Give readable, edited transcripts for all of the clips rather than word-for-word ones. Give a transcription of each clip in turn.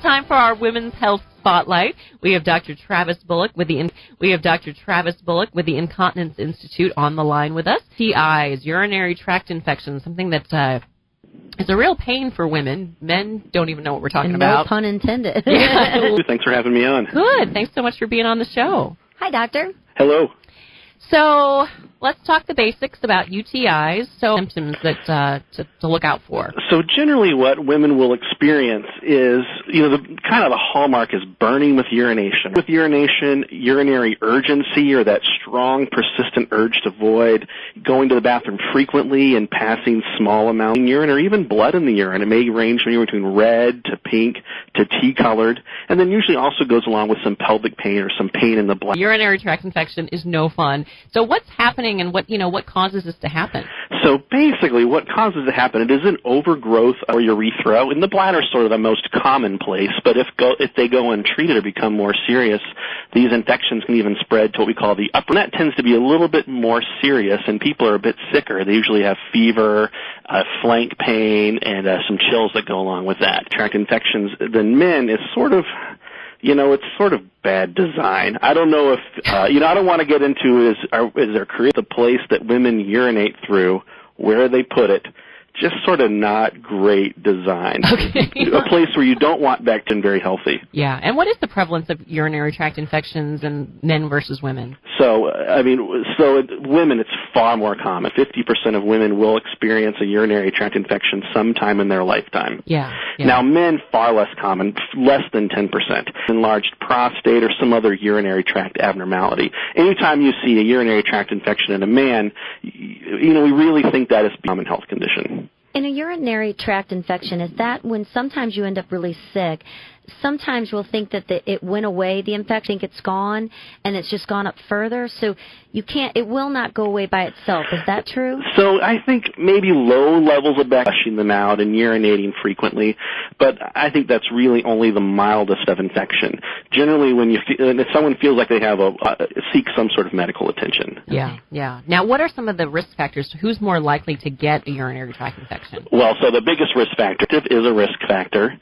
time for our Women's Health Spotlight. We have Dr. Travis Bullock with the Incontinence Institute on the line with us. UTIs, urinary tract infections, something that is a real pain for women. Men don't even know what we're talking about. No pun intended. Yeah. Thanks for having me on. Good. Thanks so much for being on the show. Hi, doctor. Hello. So let's talk the basics about UTIs, so symptoms that to look out for. So generally what women will experience is, the kind of the hallmark is burning with urination. With urination, urinary urgency, or that strong, persistent urge to void, going to the bathroom frequently and passing small amounts of urine, or even blood in the urine. It may range anywhere between red to pink to tea-colored, and then usually also goes along with some pelvic pain or some pain in the bladder. Urinary tract infection is no fun. So what's happening and what causes this to happen? So basically what causes it to happen, it is an overgrowth of urethra, and the bladder is sort of the most common place, but if they go untreated or become more serious, these infections can even spread to what we call the upper. And that tends to be a little bit more serious, and people are a bit sicker. They usually have fever, flank pain, and some chills that go along with that. Tract infections than men is sort of, it's sort of bad design. I don't know if, I don't want to get into is there create the place that women urinate through, where they put it, just sort of not great design. Okay. A place where you don't want bacteria very healthy. Yeah, and what is the prevalence of urinary tract infections in men versus women? So women, it's far more common. 50% of women will experience a urinary tract infection sometime in their lifetime. Yeah. Now, men, far less common, less than 10%. Enlarged prostate or some other urinary tract abnormality. Anytime you see a urinary tract infection in a man, we really think that is a common health condition. In a urinary tract infection, is that when sometimes you end up really sick? Sometimes we'll think that it went away, the infection, think it's gone, and it's just gone up further. So it will not go away by itself. Is that true? So I think maybe low levels of bacteria, flushing them out and urinating frequently, but I think that's really only the mildest of infection. Generally, if someone feels like they have seek some sort of medical attention. Yeah. Now, what are some of the risk factors? Who's more likely to get a urinary tract infection? Well, so the biggest risk factor is a risk factor.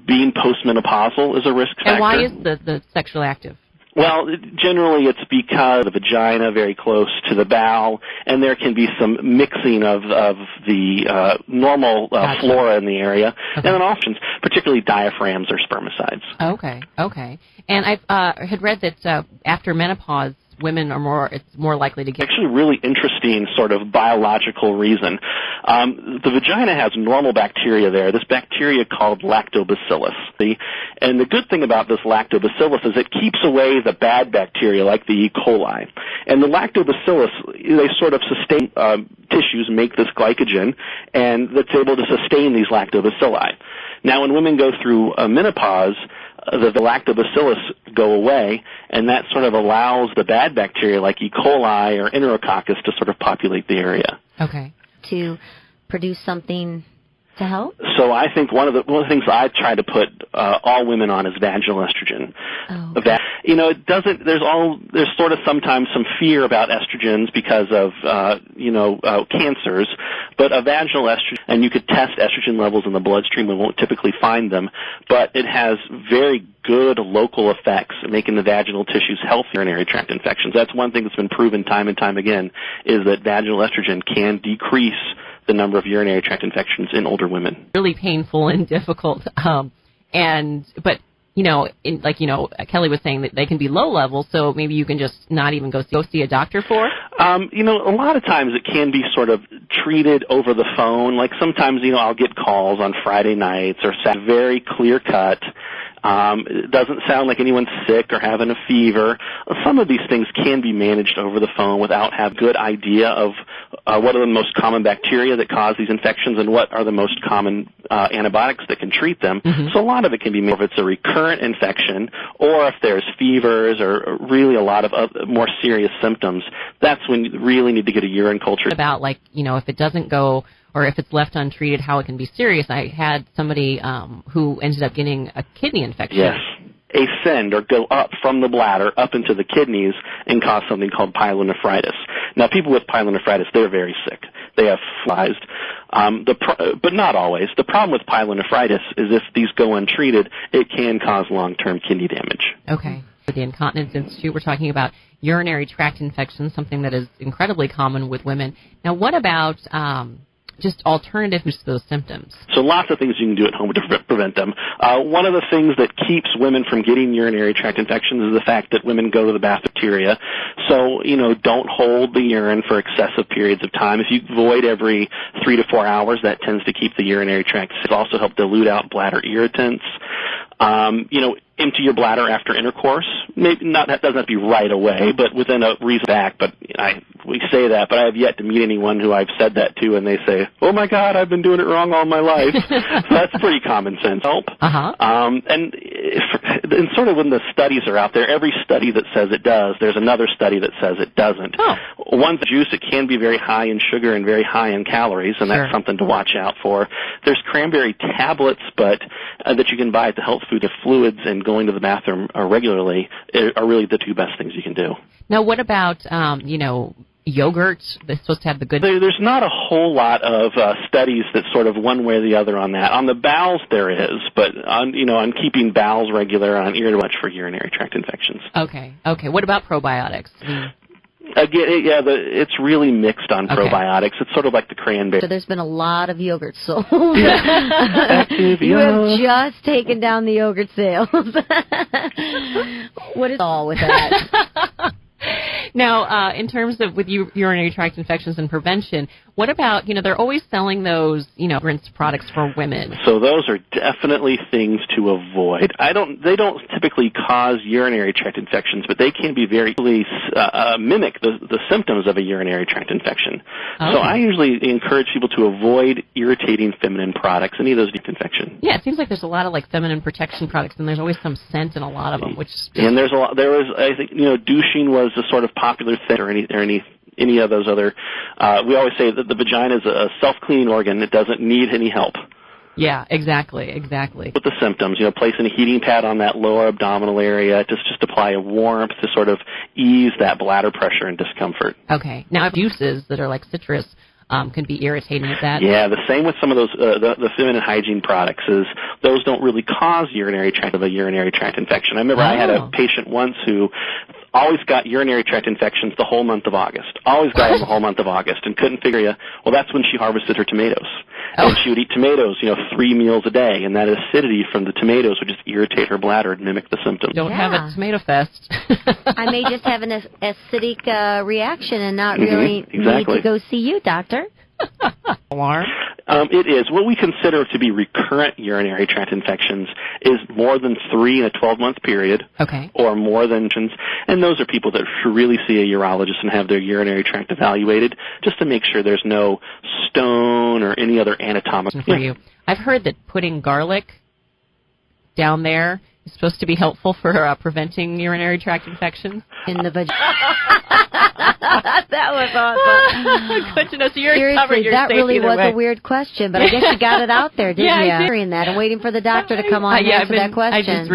Being postmenopausal is a risk factor. And why is the sexually active? Well, generally it's because the vagina very close to the bowel, and there can be some mixing of the normal flora in the area, and then often, particularly diaphragms or spermicides. Okay. And I had read that after menopause, women are more likely to get... Actually, really interesting sort of biological reason. The vagina has normal bacteria there. This bacteria called lactobacillus. And the good thing about this lactobacillus is it keeps away the bad bacteria like the E. coli. And the lactobacillus, they sort of sustain tissues, make this glycogen, and that's able to sustain these lactobacilli. Now, when women go through menopause, the lactobacillus go away, and that sort of allows the bad bacteria like E. coli or Enterococcus to sort of populate the area. Okay. To produce something to help? So I think one of the things I try to put all women on is vaginal estrogen. Oh, okay. There's sort of sometimes some fear about estrogens because of cancers, but a vaginal estrogen, and you could test estrogen levels in the bloodstream. We won't typically find them, but it has very good local effects, making the vaginal tissues healthy. Urinary tract infections. That's one thing that's been proven time and time again, is that vaginal estrogen can decrease the number of urinary tract infections in older women. Really painful and difficult, but Kelly was saying that they can be low level, so maybe you can just not even go see a doctor for. A lot of times it can be sort of treated over the phone. Like sometimes, I'll get calls on Friday nights or very clear cut. It doesn't sound like anyone's sick or having a fever. Some of these things can be managed over the phone without having a good idea of what are the most common bacteria that cause these infections and what are the most common antibiotics that can treat them. Mm-hmm. So a lot of it can be made if it's a recurrent infection or if there's fevers or really a lot of more serious symptoms. That's when you really need to get a urine culture. About if it doesn't go or if it's left untreated, how it can be serious. I had somebody who ended up getting a kidney infection. Yes. Ascend or go up from the bladder up into the kidneys and cause something called pyelonephritis. Now, people with pyelonephritis, they're very sick. they have flaccid. But not always. The problem with pyelonephritis is if these go untreated, it can cause long-term kidney damage. Okay. For the Incontinence Institute, we're talking about urinary tract infections, something that is incredibly common with women. Now, what about just alternatives to those symptoms? So lots of things you can do at home to prevent them. One of the things that keeps women from getting urinary tract infections is the fact that women go to the bath bacteria. So, don't hold the urine for excessive periods of time. If you void every 3 to 4 hours, that tends to keep the urinary tract. It also helps dilute out bladder irritants. Empty your bladder after intercourse. Maybe not. That doesn't have to be right away, but within a reasonable act. But we say that, but I have yet to meet anyone who I've said that to, and they say, "Oh my God, I've been doing it wrong all my life." So that's pretty common sense help. And sort of when the studies are out there, every study that says it does, there's another study that says it doesn't. One's juice, it can be very high in sugar and very high in calories, and that's something to watch out for. There's cranberry tablets, but that you can buy at the health food. Fluids and going to the bathroom regularly are really the two best things you can do. Now, what about, yogurt? They're supposed to have the good... There's not a whole lot of studies that sort of one way or the other on that. On the bowels there is, but on keeping bowels regular, on irritable much for urinary tract infections. Okay. What about probiotics? Again, it's really mixed on probiotics. It's sort of like the cranberry. So there's been a lot of yogurt sold. You have just taken down the yogurt sales. What is all with that? Now, in terms of with urinary tract infections and prevention, what about, they're always selling those, rinse products for women. So those are definitely things to avoid. They don't typically cause urinary tract infections, but they can be very mimic the symptoms of a urinary tract infection. So I usually encourage people to avoid irritating feminine products, any of those infections. Yeah, it seems like there's a lot of feminine protection products, and there's always some scent in a lot of them, which. And there was, I think, douching was a sort of popular thing, or any of those other. We always say that the vagina is a self-cleaning organ. It doesn't need any help. Yeah, exactly. With the symptoms, placing a heating pad on that lower abdominal area, just apply a warmth to sort of ease that bladder pressure and discomfort. Okay. Now, juices that are like citrus can be irritating with that. Yeah, the same with some of those the feminine hygiene products is those don't really cause a urinary tract infection. I remember I had a patient once who always got urinary tract infections the whole month of August. Always got them the whole month of August and couldn't figure well, that's when she harvested her tomatoes. And she would eat tomatoes, 3 meals a day, and that acidity from the tomatoes would just irritate her bladder and mimic the symptoms. Don't have a tomato fest. I may just have an acidic reaction and not really need to go see you, doctor. Alarm? It is. What we consider to be recurrent urinary tract infections is more than 3 in a 12-month period, or more than, and those are people that should really see a urologist and have their urinary tract evaluated just to make sure there's no stone or any other anatomical. For you, I've heard that putting garlic down there is supposed to be helpful for preventing urinary tract infections in the vagina. That was awesome. Good to know. So you're Seriously, that really was a weird question, but I guess you got it out there, didn't you? Yeah, that and waiting for the doctor to come on and answer that question.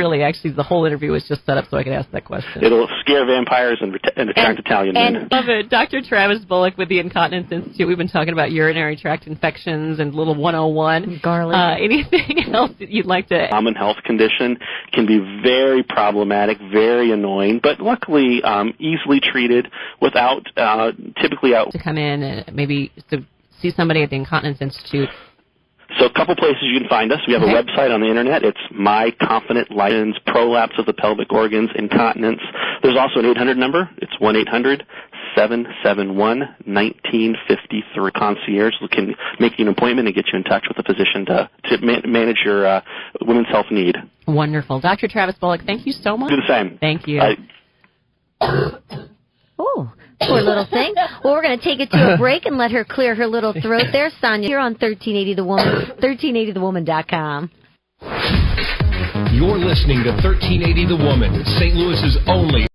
The whole interview was just set up so I could ask that question. It'll scare vampires and attract Italian men. Love it. Dr. Travis Bullock with the Incontinence Institute. We've been talking about urinary tract infections and little 101. Garlic. Anything else that you'd like to... Common health condition can be very problematic, very annoying, but luckily easily treated without typically out to come in and maybe to see somebody at the Incontinence Institute. So a couple places you can find us. We have a website on the internet. It's My Confident License, Prolapse of the Pelvic Organs, Incontinence. There's also an 800 number. It's 1-800-771-1953. Concierge can make you an appointment and get you in touch with a physician to manage your women's health need. Wonderful. Dr. Travis Bullock, thank you so much. Do the same. Thank you. Oh, poor little thing. Well, we're going to take it to a break and let her clear her little throat there. Sonia, here on 1380 The Woman, 1380thewoman.com. You're listening to 1380 The Woman, St. Louis's only